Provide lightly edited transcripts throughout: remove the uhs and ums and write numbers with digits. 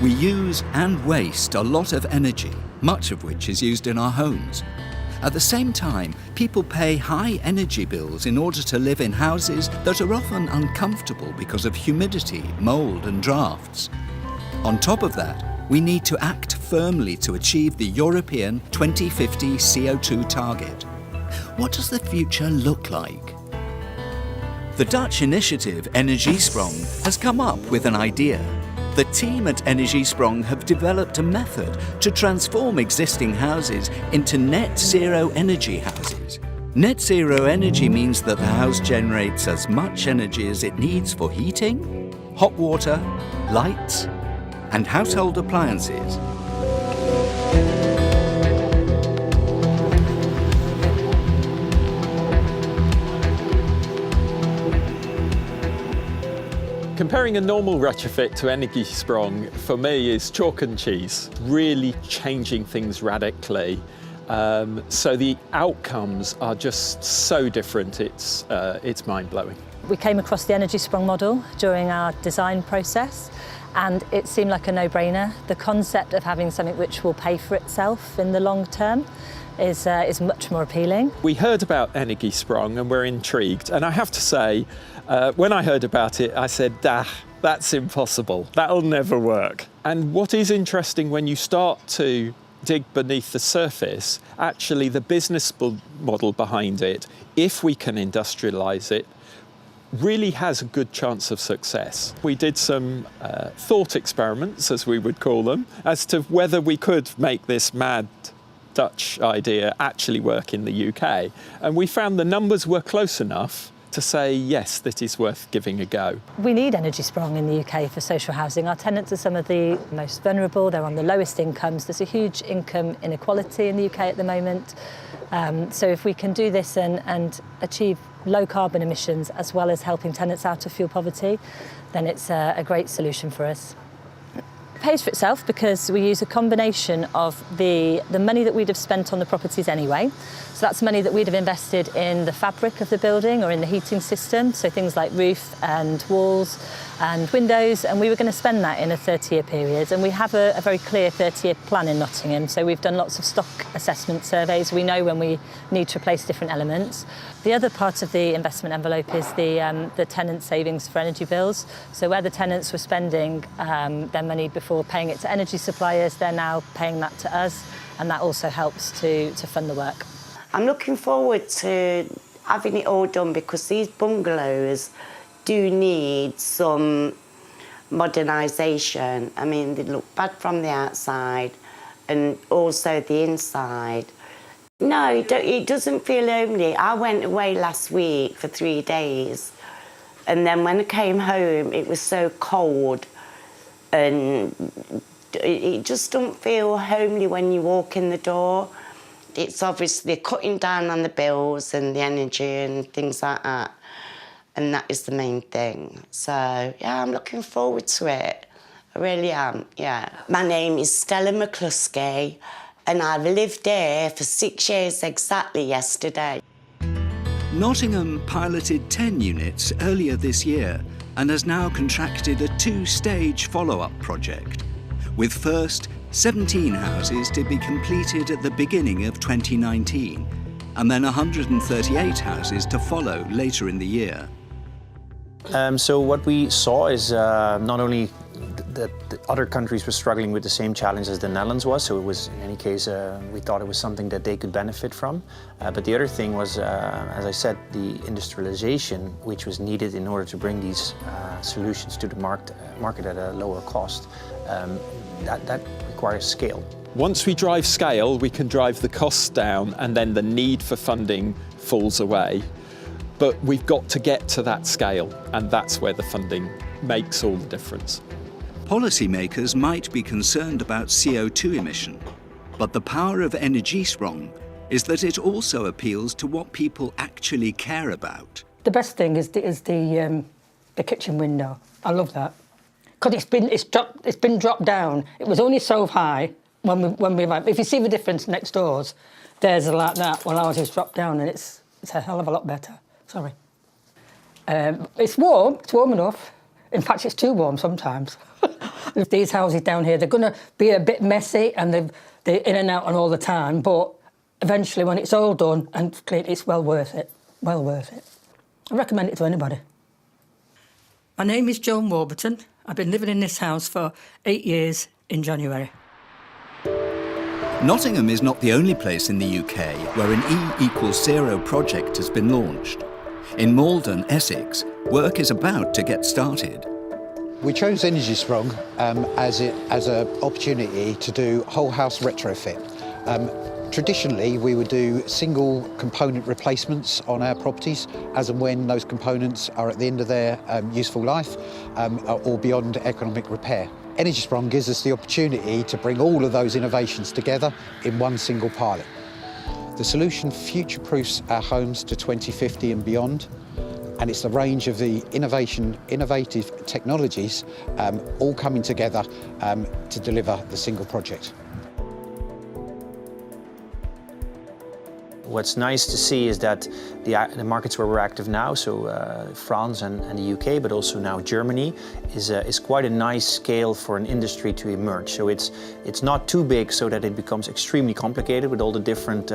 We use and waste a lot of energy, much of which is used in our homes. At the same time, people pay high energy bills in order to live in houses that are often uncomfortable because of humidity, mold and drafts. On top of that, we need to act firmly to achieve the European 2050 CO2 target. What does the future look like? The Dutch initiative Energiesprong has come up with an idea. The team at Energiesprong have developed a method to transform existing houses into net zero energy houses. Net zero energy means that the house generates as much energy as it needs for heating, hot water, lights, and household appliances. Comparing a normal retrofit to Energiesprong, for me, is chalk and cheese, really changing things radically. So the outcomes are just so different, it's mind-blowing. We came across the Energiesprong model during our design process, and it seemed like a no-brainer. The concept of having something which will pay for itself in the long term is much more appealing. We heard about Energiesprong and we're intrigued, and I have to say, when I heard about it, I said, that's impossible, that'll never work. And what is interesting when you start to dig beneath the surface, actually the business model behind it, if we can industrialise it, really has a good chance of success. We did some thought experiments, as we would call them, as to whether we could make this mad Dutch idea actually work in the UK. And we found the numbers were close enough to say, yes, that is worth giving a go. We need Energiesprong in the UK for social housing. Our tenants are some of the most vulnerable, they're on the lowest incomes. There's a huge income inequality in the UK at the moment. So if we can do this and achieve low carbon emissions as well as helping tenants out of fuel poverty, then it's a great solution for us. It pays for itself because we use a combination of the money that we'd have spent on the properties anyway. So that's money that we'd have invested in the fabric of the building or in the heating system, so things like roof and walls and windows, and we were going to spend that in a 30-year period. And we have a very clear 30-year plan in Nottingham, so we've done lots of stock assessment surveys. We know when we need to replace different elements. The other part of the investment envelope is the tenant savings for energy bills. So where the tenants were spending their money before paying it to energy suppliers, they're now paying that to us, and that also helps to fund the work. I'm looking forward to having it all done because these bungalows do need some modernisation. I mean, they look bad from the outside and also the inside. No, it doesn't feel homely. I went away last week for 3 days, and then when I came home, it was so cold and it just don't feel homely when you walk in the door. It's obviously cutting down on the bills and the energy and things like that. And that is the main thing. So, yeah, I'm looking forward to it. I really am, yeah. My name is Stella McCluskey, and I've lived here for 6 years exactly yesterday. Nottingham piloted 10 units earlier this year and has now contracted a 2-stage follow-up project, with first 17 houses to be completed at the beginning of 2019, and then 138 houses to follow later in the year. So what we saw is not only that the other countries were struggling with the same challenge as the Netherlands was, so it was, in any case, we thought it was something that they could benefit from. But the other thing was, as I said, the industrialization which was needed in order to bring these solutions to the market at a lower cost. That requires scale. Once we drive scale, we can drive the costs down, and then the need for funding falls away. But we've got to get to that scale, and that's where the funding makes all the difference. Policymakers might be concerned about CO2 emission, but the power of Energiesprong is that it also appeals to what people actually care about. The best thing is the kitchen window. I love that. Because it's been dropped down. It was only so high when we went. If you see the difference next doors, theirs are like that. Well, ours is dropped down, and it's a hell of a lot better. Sorry. It's warm. It's warm enough. In fact, it's too warm sometimes. If these houses down here, they're going to be a bit messy and they're in and out and all the time, but eventually when it's all done and clean, it's well worth it. Well worth it. I recommend it to anybody. My name is Joan Warburton. I've been living in this house for 8 years in January. Nottingham is not the only place in the UK where an E=0 project has been launched. In Malden, Essex, work is about to get started. We chose Energy Sprong as an opportunity to do whole house retrofit. Traditionally, we would do single component replacements on our properties as and when those components are at the end of their useful life or beyond economic repair. Energy Sprong gives us the opportunity to bring all of those innovations together in one single pilot. The solution future-proofs our homes to 2050 and beyond, and it's the range of the innovative technologies all coming together to deliver the single project. What's nice to see is that the markets where we're active now, so France and the UK, but also now Germany, is quite a nice scale for an industry to emerge. So it's not too big so that it becomes extremely complicated with all the different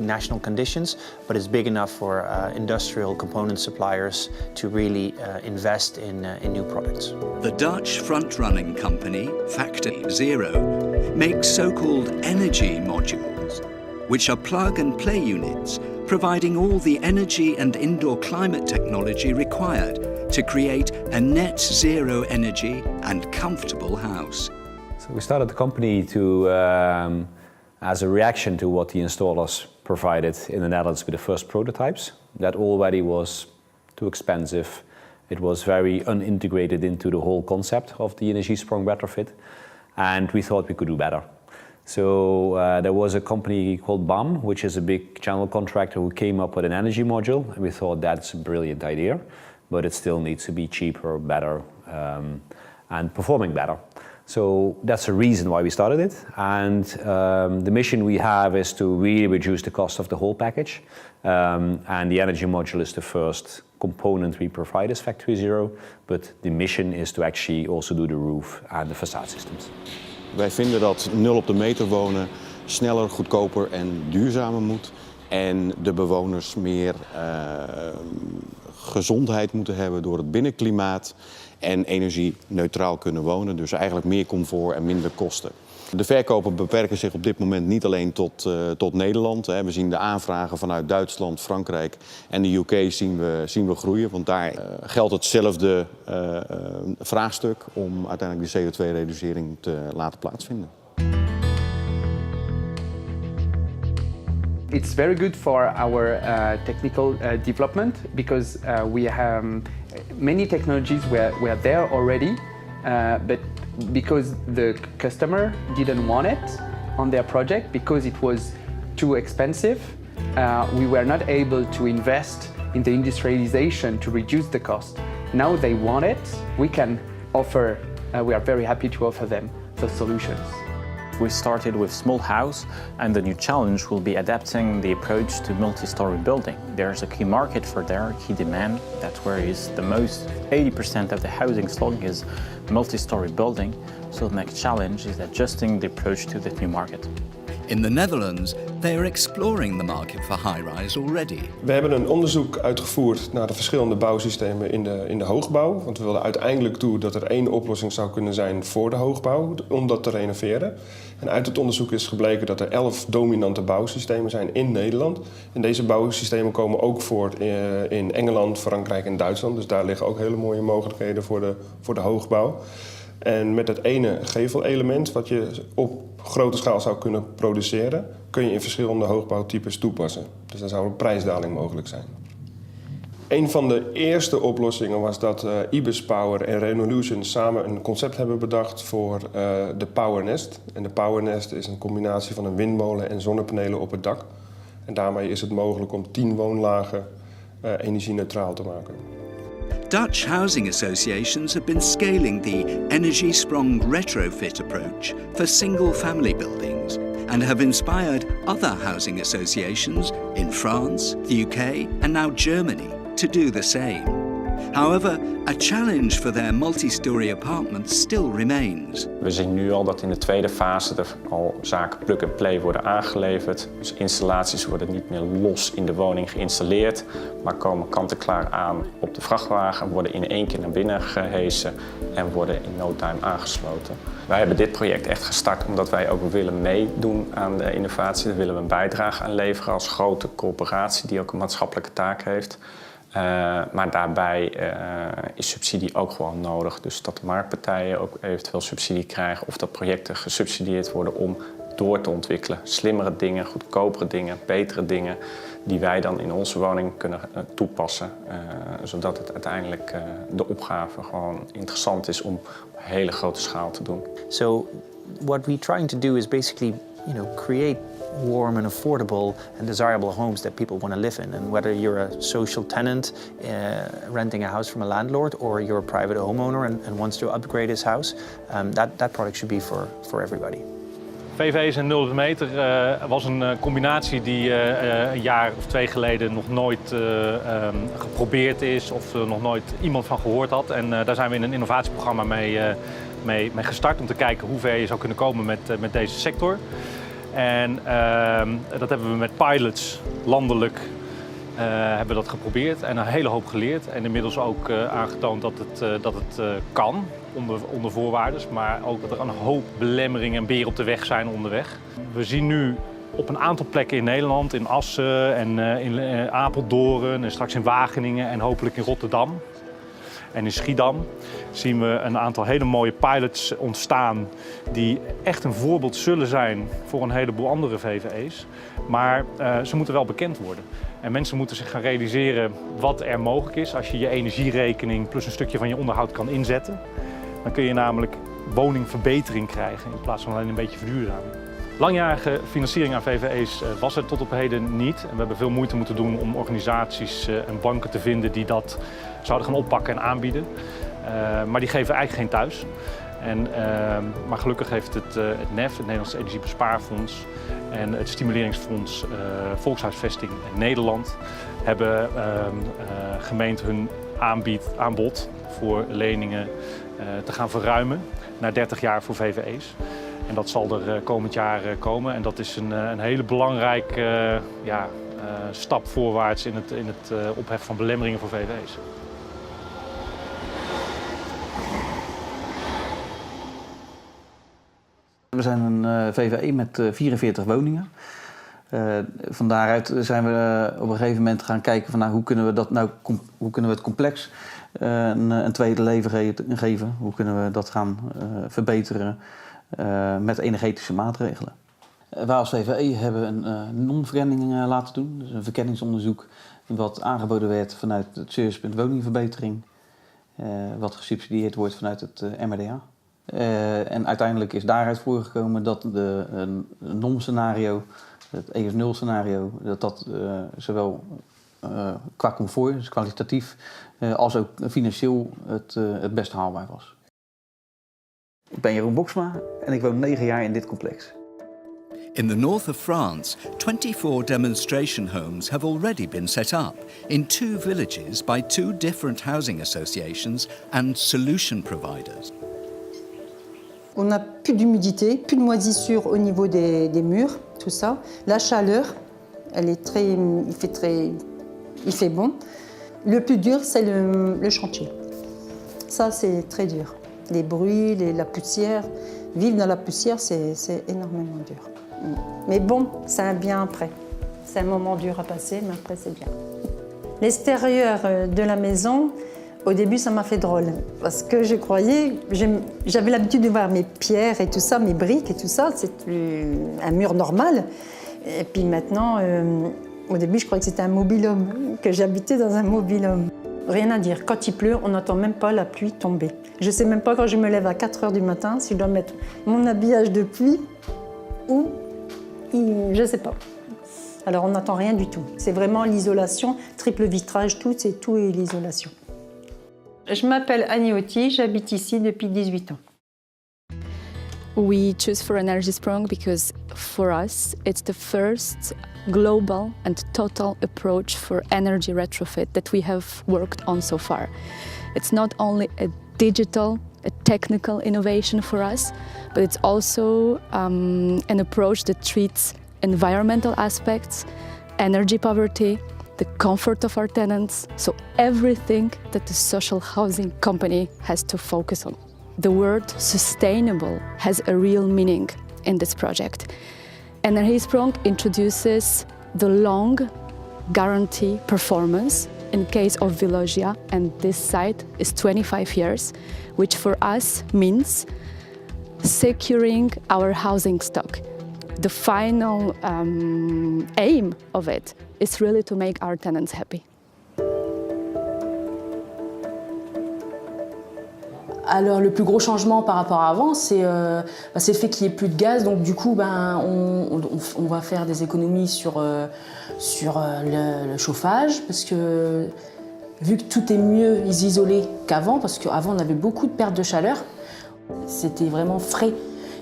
national conditions, but it's big enough for industrial component suppliers to really invest in new products. The Dutch front-running company, Factor Zero, makes so-called energy modules, which are plug-and-play units, providing all the energy and indoor climate technology required to create a net zero energy and comfortable house. So we started the company to, as a reaction to what the installers provided in the Netherlands with the first prototypes. That already was too expensive. It was very unintegrated into the whole concept of the Energy Sprong retrofit, and we thought we could do better. So there was a company called BAM, which is a big general contractor, who came up with an energy module, and we thought that's a brilliant idea, but it still needs to be cheaper, better, and performing better. So that's the reason why we started it, and the mission we have is to really reduce the cost of the whole package, and the energy module is the first component we provide as Factory Zero, but the mission is to actually also do the roof and the facade systems. Wij vinden dat 0 op de meter wonen sneller, goedkoper en duurzamer moet. En de bewoners meer gezondheid moeten hebben door het binnenklimaat en energie-neutraal kunnen wonen. Dus eigenlijk meer comfort en minder kosten. De verkopen beperken zich op dit moment niet alleen tot Nederland. We zien de aanvragen vanuit Duitsland, Frankrijk en de UK zien we groeien. Want daar geldt hetzelfde vraagstuk om uiteindelijk de CO2-reducering te laten plaatsvinden. It's very good for our technical development because we have many technologies were there already, but because the customer didn't want it on their project because it was too expensive, we were not able to invest in the industrialization to reduce the cost. Now they want it, we can offer, we are very happy to offer them the solutions. We started with small house, and the new challenge will be adapting the approach to multi-story building. There's a key market for there, key demand. That's where is the most, 80% of the housing stock is multi-story building. So the next challenge is adjusting the approach to that new market. In the Netherlands, they are exploring the market for high-rise already. We hebben een onderzoek uitgevoerd naar de verschillende bouwsystemen in de hoogbouw. Want we wilden uiteindelijk toe dat er één oplossing zou kunnen zijn voor de hoogbouw, om dat te renoveren. En uit het onderzoek is gebleken dat er 11 dominante bouwsystemen zijn in Nederland. En deze bouwsystemen komen ook voor in Engeland, Frankrijk en Duitsland. Dus daar liggen ook hele mooie mogelijkheden voor de hoogbouw. En met het ene gevelelement wat je op grote schaal zou kunnen produceren, kun je in verschillende hoogbouwtypes toepassen. Dus dan zou een prijsdaling mogelijk zijn. Een van de eerste oplossingen was dat Ibis Power en Renolution samen een concept hebben bedacht voor de Powernest. En de Powernest is een combinatie van een windmolen en zonnepanelen op het dak. En daarmee is het mogelijk om 10 woonlagen energie-neutraal te maken. Dutch housing associations have been scaling the Energy Sprong retrofit approach for single-family buildings and have inspired other housing associations in France, the UK and now Germany to do the same. However, a challenge for their multi-story apartments still remains. We zien nu al dat in de tweede fase er al zaken plug-and-play worden aangeleverd. Dus installaties worden niet meer los in de woning geïnstalleerd, maar komen kant-en-klaar aan op de vrachtwagen, worden in één keer naar binnen gehesen en worden in no time aangesloten. Wij hebben dit project echt gestart omdat wij ook willen meedoen aan de innovatie. Daar willen we een bijdrage aan leveren als grote corporatie die ook een maatschappelijke taak heeft. Maar daarbij is subsidie ook gewoon nodig. Dus dat de marktpartijen ook eventueel subsidie krijgen of dat projecten gesubsidieerd worden om door te ontwikkelen. Slimmere dingen, goedkopere dingen, betere dingen die wij dan in onze woning kunnen toepassen. Zodat het uiteindelijk de opgave gewoon interessant is om op hele grote schaal te doen. So what we're trying to do is basically, create warm and affordable and desirable homes that people want to live in. And whether you're a social tenant renting a house from a landlord or you're a private homeowner and wants to upgrade his house, that product should be for everybody. VV's en 0 meter was een combinatie die een jaar of 2 geleden nog nooit geprobeerd is of nog nooit iemand van gehoord had. En daar zijn we in een innovatieprogramma mee gestart om te kijken hoe ver je zou kunnen komen met deze sector. En dat hebben we met pilots landelijk hebben we dat geprobeerd en een hele hoop geleerd. En inmiddels ook aangetoond dat het kan onder voorwaarden, maar ook dat er een hoop belemmeringen en beren op de weg zijn onderweg. We zien nu op een aantal plekken in Nederland, in Assen en in Apeldoorn en straks in Wageningen en hopelijk in Rotterdam en in Schiedam zien we een aantal hele mooie pilots ontstaan die echt een voorbeeld zullen zijn voor een heleboel andere VVE's. Maar ze moeten wel bekend worden. En mensen moeten zich gaan realiseren wat er mogelijk is als je je energierekening plus een stukje van je onderhoud kan inzetten. Dan kun je namelijk woningverbetering krijgen in plaats van alleen een beetje verduurzaming. Langjarige financiering aan VVE's was er tot op heden niet. En we hebben veel moeite moeten doen om organisaties en banken te vinden die dat zouden gaan oppakken en aanbieden. Maar die geven eigenlijk geen thuis. Maar gelukkig heeft het NEF, het Nederlands Energiebespaarfonds en het Stimuleringsfonds Volkshuisvesting in Nederland hebben gemeend hun aanbod voor leningen te gaan verruimen naar 30 jaar voor VVE's. En dat zal er komend jaar komen en dat is een hele belangrijke stap voorwaarts in het opheffen van belemmeringen voor VVE's. We zijn een VVE met 44 woningen. Van daaruit zijn we op een gegeven moment gaan kijken van hoe kunnen we het complex een tweede leven geven. Hoe kunnen we dat gaan verbeteren met energetische maatregelen. Wij als VVE hebben een non-verkenning laten doen. Dus een verkenningsonderzoek wat aangeboden werd vanuit het servicepunt woningverbetering. Wat gesubsidieerd wordt vanuit het MRDA. En uiteindelijk is daaruit voorgekomen dat een NOM-scenario, het ES0-scenario, dat zowel qua comfort, dus kwalitatief, als ook financieel het best haalbaar was. Ik ben Jeroen Boksma en ik woon 9 jaar in dit complex. In the north of France, 24 demonstration homes have already been set up in 2 villages by 2 different housing associations and solution providers. On n'a plus d'humidité, plus de moisissure au niveau des murs, tout ça. La chaleur, il fait bon. Le plus dur, c'est le chantier. Ça, c'est très dur. Les bruits, la poussière. Vivre dans la poussière, c'est énormément dur. Mais bon, c'est un bien après. C'est un moment dur à passer, mais après, c'est bien. L'extérieur de la maison, au début, ça m'a fait drôle, parce que je croyais, j'avais l'habitude de voir mes pierres et tout ça, mes briques et tout ça, c'est un mur normal. Et puis maintenant, au début, je croyais que c'était un mobil-home, que j'habitais dans un mobil-home. Rien à dire, quand il pleut, on n'entend même pas la pluie tomber. Je ne sais même pas quand je me lève à 4 h du matin, si je dois mettre mon habillage de pluie ou, je ne sais pas. Alors on n'entend rien du tout. C'est vraiment l'isolation, triple vitrage, tout est l'isolation. Je m'appelle Annie Auty, j'habite ici depuis 18 ans. We choose for Energy Sprong because for us it's the first global and total approach for energy retrofit that we have worked on so far. It's not only a digital, a technical innovation for us, but it's also an approach that treats environmental aspects, energy poverty, the comfort of our tenants, so everything that the social housing company has to focus on. The word sustainable has a real meaning in this project. Energy Sprong introduces the long guarantee performance in case of Velogia, and this site is 25 years, which for us means securing our housing stock. The final aim of it is really to make our tenants happy. Alors le plus gros changement par rapport à avant, c'est le fait qu'il n'y ait plus de gaz. Donc du coup, on va faire des économies sur le chauffage, parce que vu que tout est mieux isolé qu'avant, parce qu'avant on avait beaucoup de pertes de chaleur, c'était vraiment frais.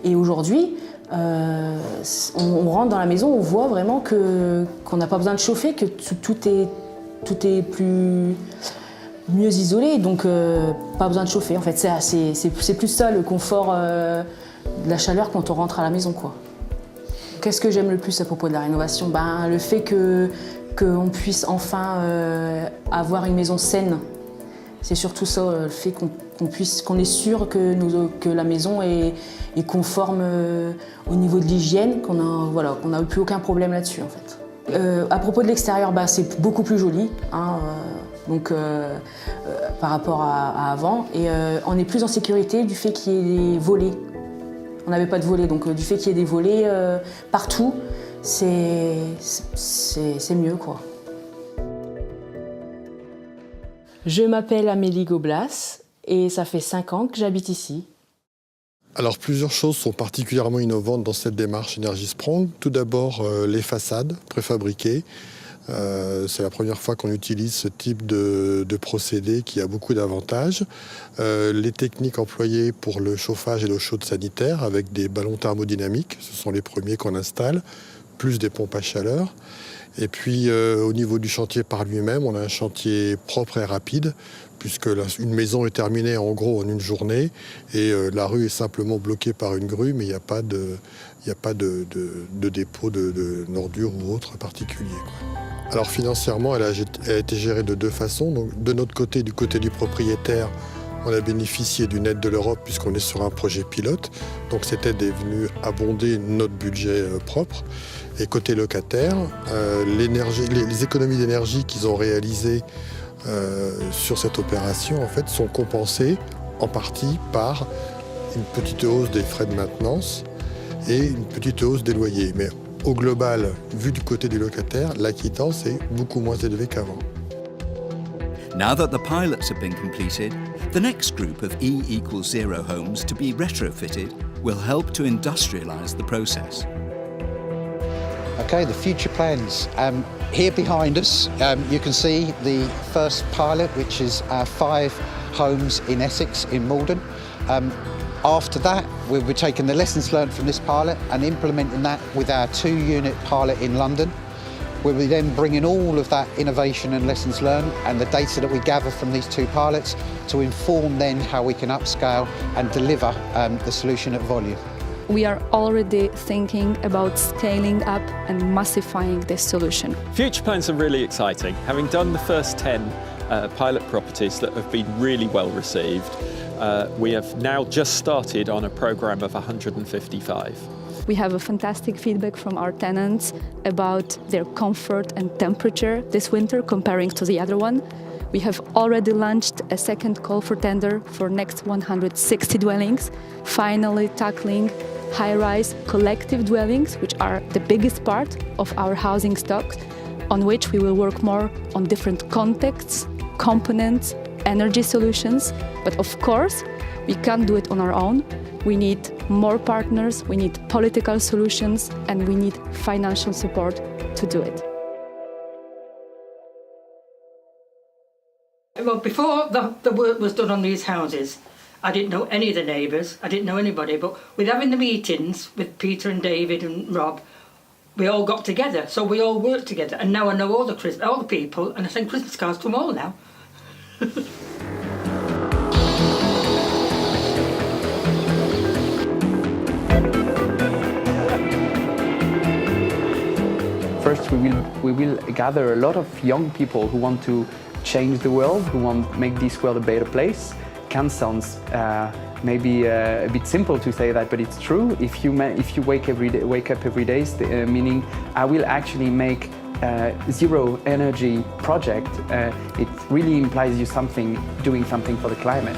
Et aujourd'hui, on rentre dans la maison, on voit vraiment qu'on n'a pas besoin de chauffer, que tout est mieux isolé, donc pas besoin de chauffer. En fait, c'est plus ça le confort de la chaleur quand on rentre à la maison, quoi. Qu'est-ce que j'aime le plus à propos de la rénovation? Le fait qu'on puisse enfin avoir une maison saine. C'est surtout ça, le fait qu'on est sûr que la maison est conforme au niveau de l'hygiène, qu'on n'a plus aucun problème là-dessus, en fait. À propos de l'extérieur, c'est beaucoup plus joli, hein, par rapport à avant, et on est plus en sécurité du fait qu'il y ait des volets. On n'avait pas de volets, donc du fait qu'il y ait des volets partout, c'est mieux, quoi. Je m'appelle Amélie Goblas et ça fait 5 ans que j'habite ici. Alors plusieurs choses sont particulièrement innovantes dans cette démarche Energy Sprong. Tout d'abord les façades préfabriquées. C'est la première fois qu'on utilise ce type de procédé qui a beaucoup d'avantages. Les techniques employées pour le chauffage et l'eau chaude sanitaire avec des ballons thermodynamiques, ce sont les premiers qu'on installe, plus des pompes à chaleur. Et puis au niveau du chantier par lui-même, on a un chantier propre et rapide, puisque une maison est terminée en gros en une journée et la rue est simplement bloquée par une grue, mais il n'y a pas de dépôt de ordures ou autre particulier, quoi. Alors financièrement, elle a été gérée de deux façons. Donc, de notre côté, du côté du propriétaire, on a bénéficié d'une aide de l'Europe puisqu'on est sur un projet pilote. Donc cette aide est venue abonder notre budget propre. Et côté locataire, les économies d'énergie qu'ils ont réalisées sur cette opération en fait, sont compensées en partie par une petite hausse des frais de maintenance et une petite hausse des loyers. Mais au global, vu du côté du locataire, l'acquittance est beaucoup moins élevée qu'avant. Now that the pilots have been completed, the next group of E=0 homes to be retrofitted will help to industrialise the process. Okay, the future plans. Here behind us, you can see the first pilot, which is 5 homes in Essex, in Malden. After that, we'll be taking the lessons learned from this pilot and implementing that with our 2-unit pilot in London. We'll be then bringing all of that innovation and lessons learned and the data that we gather from these 2 pilots to inform then how we can upscale and deliver the solution at volume. We are already thinking about scaling up and massifying this solution. Future plans are really exciting. Having done the first 10 pilot properties that have been really well received, we have now just started on a programme of 155. We have a fantastic feedback from our tenants about their comfort and temperature this winter comparing to the other one. We have already launched a second call for tender for next 160 dwellings, finally tackling high-rise collective dwellings, which are the biggest part of our housing stock, on which we will work more on different contexts, components, energy solutions. But of course, we can't do it on our own. We need more partners, we need political solutions, and we need financial support to do it. Well, before the work was done on these houses, I didn't know any of the neighbours, I didn't know anybody, but with having the meetings with Peter and David and Rob, we all got together, so we all worked together, and now I know all the people, and I send Christmas cards to them all now. First, we will gather a lot of young people who want to change the world, who want to make this world a better place. Can sound maybe a bit simple to say that, but it's true. If you wake up every day, meaning I will actually make zero energy project, it really implies you doing something for the climate.